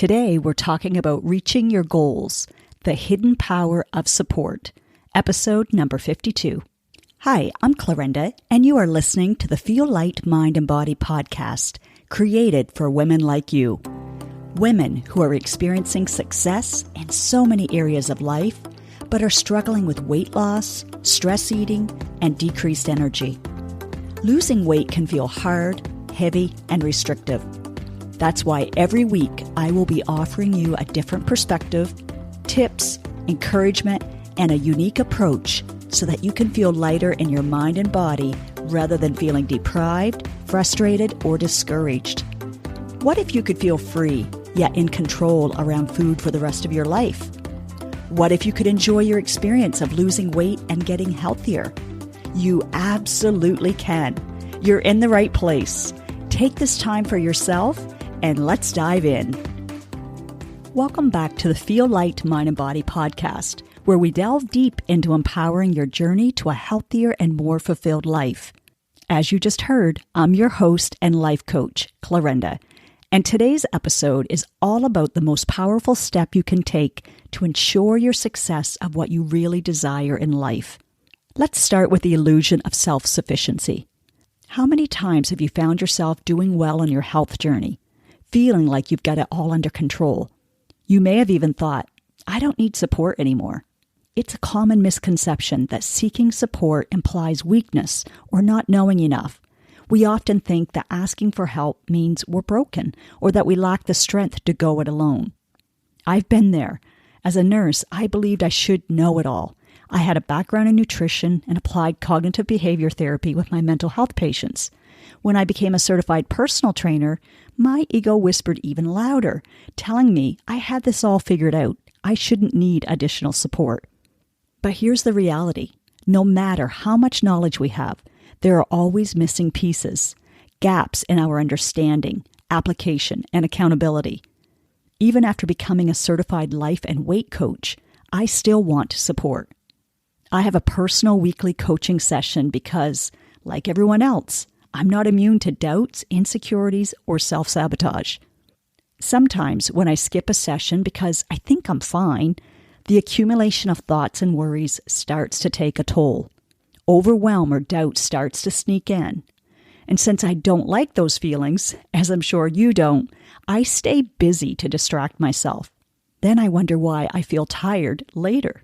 Today, we're talking about reaching your goals, the hidden power of support, episode number 52. Hi, I'm Clarenda, and you are listening to the Feel Light, Mind and Body podcast, created for women like you. Women who are experiencing success in so many areas of life, but are struggling with weight loss, stress eating, and decreased energy. Losing weight can feel hard, heavy, and restrictive. That's why every week I will be offering you a different perspective, tips, encouragement, and a unique approach so that you can feel lighter in your mind and body rather than feeling deprived, frustrated, or discouraged. What if you could feel free, yet in control around food for the rest of your life? What if you could enjoy your experience of losing weight and getting healthier? You absolutely can. You're in the right place. Take this time for yourself and let's dive in. Welcome back to the Feel Light, Mind and Body podcast, where we delve deep into empowering your journey to a healthier and more fulfilled life. As you just heard, I'm your host and life coach, Clarenda, and today's episode is all about the most powerful step you can take to ensure your success of what you really desire in life. Let's start with the illusion of self-sufficiency. How many times have you found yourself doing well on your health journey, feeling like you've got it all under control? You may have even thought, I don't need support anymore. It's a common misconception that seeking support implies weakness or not knowing enough. We often think that asking for help means we're broken or that we lack the strength to go it alone. I've been there. As a nurse, I believed I should know it all. I had a background in nutrition and applied cognitive behavior therapy with my mental health patients. When I became a certified personal trainer, my ego whispered even louder, telling me I had this all figured out. I shouldn't need additional support. But here's the reality. No matter how much knowledge we have, there are always missing pieces, gaps in our understanding, application, and accountability. Even after becoming a certified life and weight coach, I still want support. I have a personal weekly coaching session because, like everyone else, I'm not immune to doubts, insecurities, or self-sabotage. Sometimes when I skip a session because I think I'm fine, the accumulation of thoughts and worries starts to take a toll. Overwhelm or doubt starts to sneak in. And since I don't like those feelings, as I'm sure you don't, I stay busy to distract myself. Then I wonder why I feel tired later.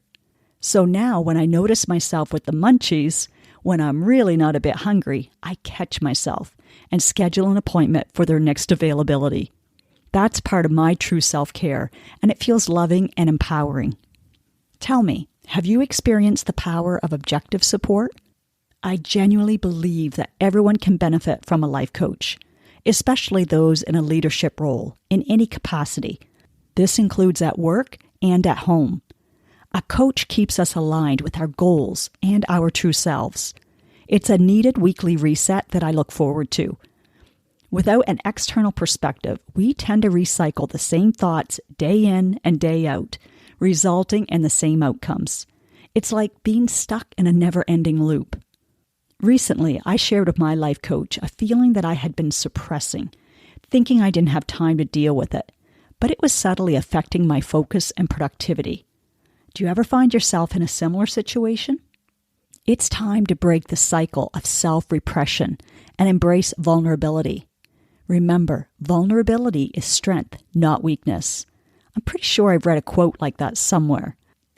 So now when I notice myself with the munchies, when I'm really not a bit hungry, I catch myself and schedule an appointment for their next availability. That's part of my true self-care, and it feels loving and empowering. Tell me, have you experienced the power of objective support? I genuinely believe that everyone can benefit from a life coach, especially those in a leadership role in any capacity. This includes at work and at home. A coach keeps us aligned with our goals and our true selves. It's a needed weekly reset that I look forward to. Without an external perspective, we tend to recycle the same thoughts day in and day out, resulting in the same outcomes. It's like being stuck in a never-ending loop. Recently, I shared with my life coach a feeling that I had been suppressing, thinking I didn't have time to deal with it, but it was subtly affecting my focus and productivity. Do you ever find yourself in a similar situation? It's time to break the cycle of self-repression and embrace vulnerability. Remember, vulnerability is strength, not weakness. I'm pretty sure I've read a quote like that somewhere.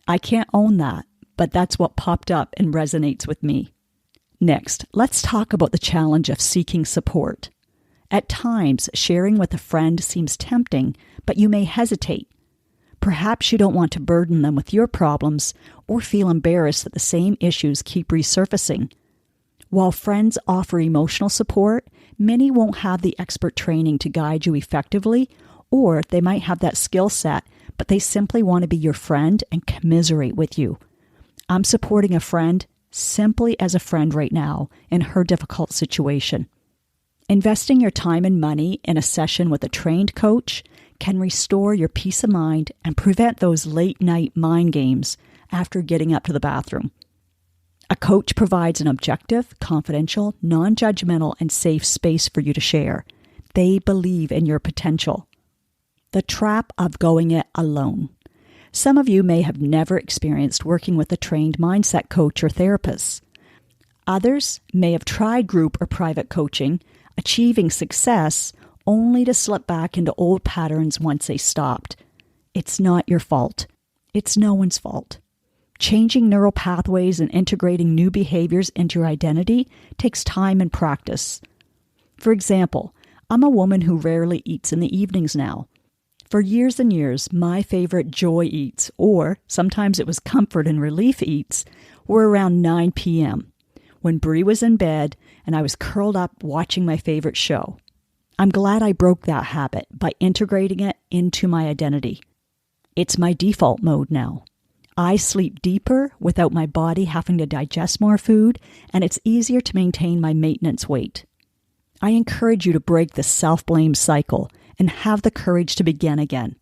I can't own that, but that's what popped up and resonates with me. Next, let's talk about the challenge of seeking support. At times, sharing with a friend seems tempting, but you may hesitate. Perhaps you don't want to burden them with your problems or feel embarrassed that the same issues keep resurfacing. While friends offer emotional support, many won't have the expert training to guide you effectively, or they might have that skill set, but they simply want to be your friend and commiserate with you. I'm supporting a friend simply as a friend right now in her difficult situation. Investing your time and money in a session with a trained coach can restore your peace of mind and prevent those late-night mind games after getting up to the bathroom. A coach provides an objective, confidential, non-judgmental, and safe space for you to share. They believe in your potential. The trap of going it alone. Some of you may have never experienced working with a trained mindset coach or therapist. Others may have tried group or private coaching, achieving success, only to slip back into old patterns once they stopped. It's not your fault. It's no one's fault. Changing neural pathways and integrating new behaviors into your identity takes time and practice. For example, I'm a woman who rarely eats in the evenings now. For years and years, my favorite joy eats, or sometimes it was comfort and relief eats, were around 9 p.m., when Brie was in bed and I was curled up watching my favorite show. I'm glad I broke that habit by integrating it into my identity. It's my default mode now. I sleep deeper without my body having to digest more food, and it's easier to maintain my maintenance weight. I encourage you to break the self-blame cycle and have the courage to begin again.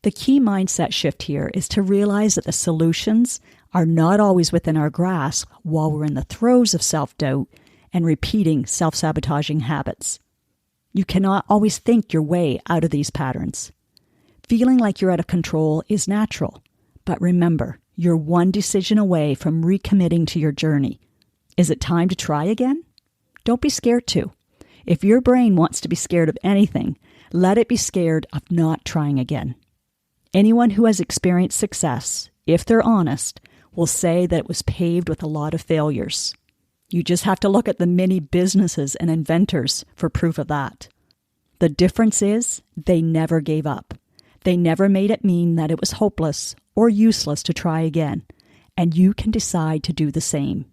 The key mindset shift here is to realize that the solutions are not always within our grasp while we're in the throes of self-doubt and repeating self-sabotaging habits. You cannot always think your way out of these patterns. Feeling like you're out of control is natural, but remember, you're one decision away from recommitting to your journey. Is it time to try again? Don't be scared to. If your brain wants to be scared of anything, let it be scared of not trying again. Anyone who has experienced success, if they're honest, will say that it was paved with a lot of failures. You just have to look at the many businesses and inventors for proof of that. The difference is they never gave up. They never made it mean that it was hopeless or useless to try again, and you can decide to do the same.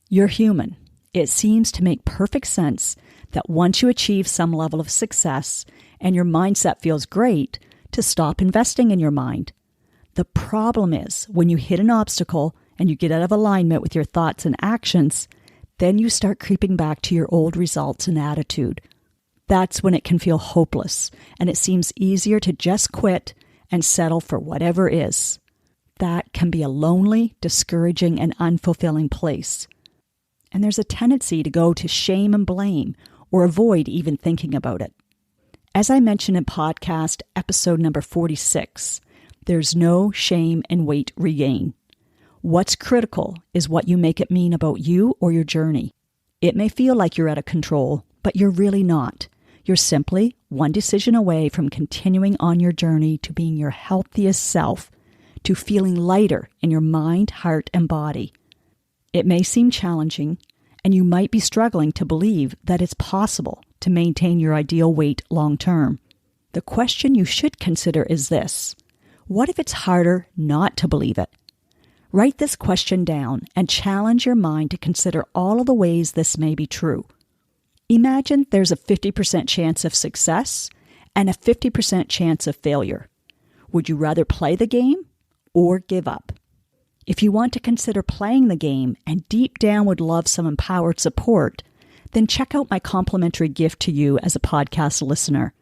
You're human. It seems to make perfect sense that once you achieve some level of success and your mindset feels great, to stop investing in your mind. The problem is when you hit an obstacle and you get out of alignment with your thoughts and actions, then you start creeping back to your old results and attitude. That's when it can feel hopeless, and it seems easier to just quit and settle for whatever is. That can be a lonely, discouraging, and unfulfilling place. And there's a tendency to go to shame and blame or avoid even thinking about it. As I mentioned in podcast episode number 46, there's no shame in weight regain. What's critical is what you make it mean about you or your journey. It may feel like you're out of control, but you're really not. You're simply one decision away from continuing on your journey to being your healthiest self, to feeling lighter in your mind, heart, and body. It may seem challenging, and you might be struggling to believe that it's possible to maintain your ideal weight long term. The question you should consider is this: what if it's harder not to believe it? Write this question down and challenge your mind to consider all of the ways this may be true. Imagine there's a 50% chance of success and a 50% chance of failure. Would you rather play the game or give up? If you want to consider playing the game and deep down would love some empowered support, then check out my complimentary gift to you as a podcast listener.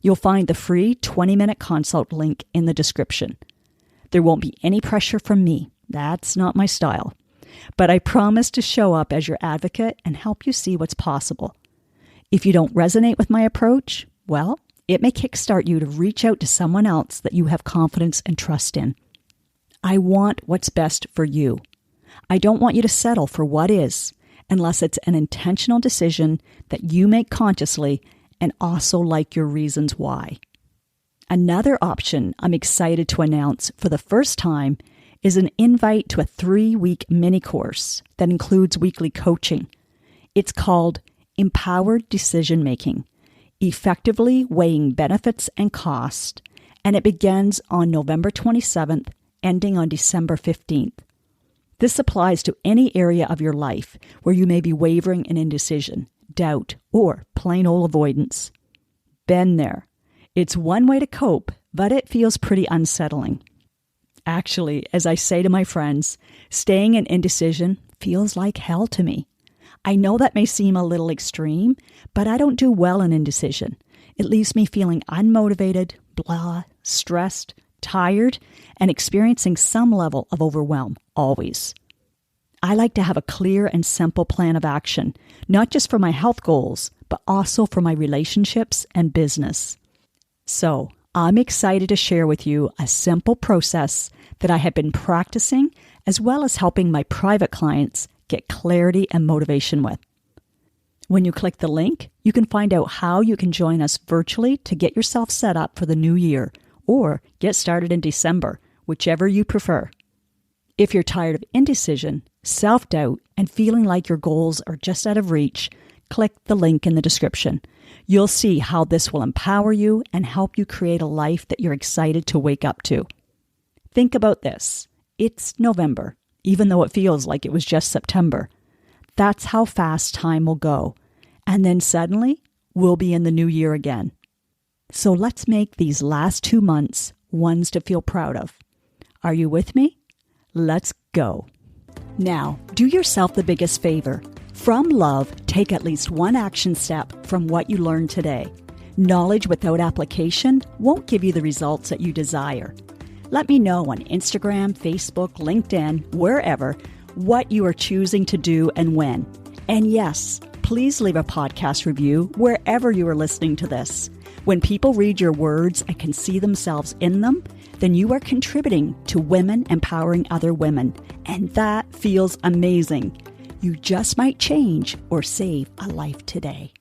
You'll find the free 20-minute consult link in the description. There won't be any pressure from me. That's not my style. But I promise to show up as your advocate and help you see what's possible. If you don't resonate with my approach, well, it may kickstart you to reach out to someone else that you have confidence and trust in. I want what's best for you. I don't want you to settle for what is, unless it's an intentional decision that you make consciously and also like your reasons why. Another option I'm excited to announce for the first time is an invite to a 3-week mini course that includes weekly coaching. It's called Empowered Decision Making, Effectively Weighing Benefits and Cost, and it begins on November 27th, ending on December 15th. This applies to any area of your life where you may be wavering in indecision, doubt, or plain old avoidance. Been there. It's one way to cope, but it feels pretty unsettling. Actually, as I say to my friends, staying in indecision feels like hell to me. I know that may seem a little extreme, but I don't do well in indecision. It leaves me feeling unmotivated, blah, stressed, tired, and experiencing some level of overwhelm, always. I like to have a clear and simple plan of action, not just for my health goals, but also for my relationships and business. So, I'm excited to share with you a simple process that I have been practicing as well as helping my private clients get clarity and motivation with. When you click the link, you can find out how you can join us virtually to get yourself set up for the new year or get started in December, whichever you prefer. If you're tired of indecision, self-doubt, and feeling like your goals are just out of reach, click the link in the description. You'll see how this will empower you and help you create a life that you're excited to wake up to. Think about this. It's November, even though it feels like it was just September. That's how fast time will go. And then suddenly, we'll be in the new year again. So let's make these last 2 months ones to feel proud of. Are you with me? Let's go. Now, do yourself the biggest favor. From love, take at least one action step from what you learned today. Knowledge without application won't give you the results that you desire. Let me know on Instagram, Facebook, LinkedIn, wherever, what you are choosing to do and when. And yes, please leave a podcast review wherever you are listening to this. When people read your words and can see themselves in them, then you are contributing to women empowering other women. And that feels amazing. You just might change or save a life today.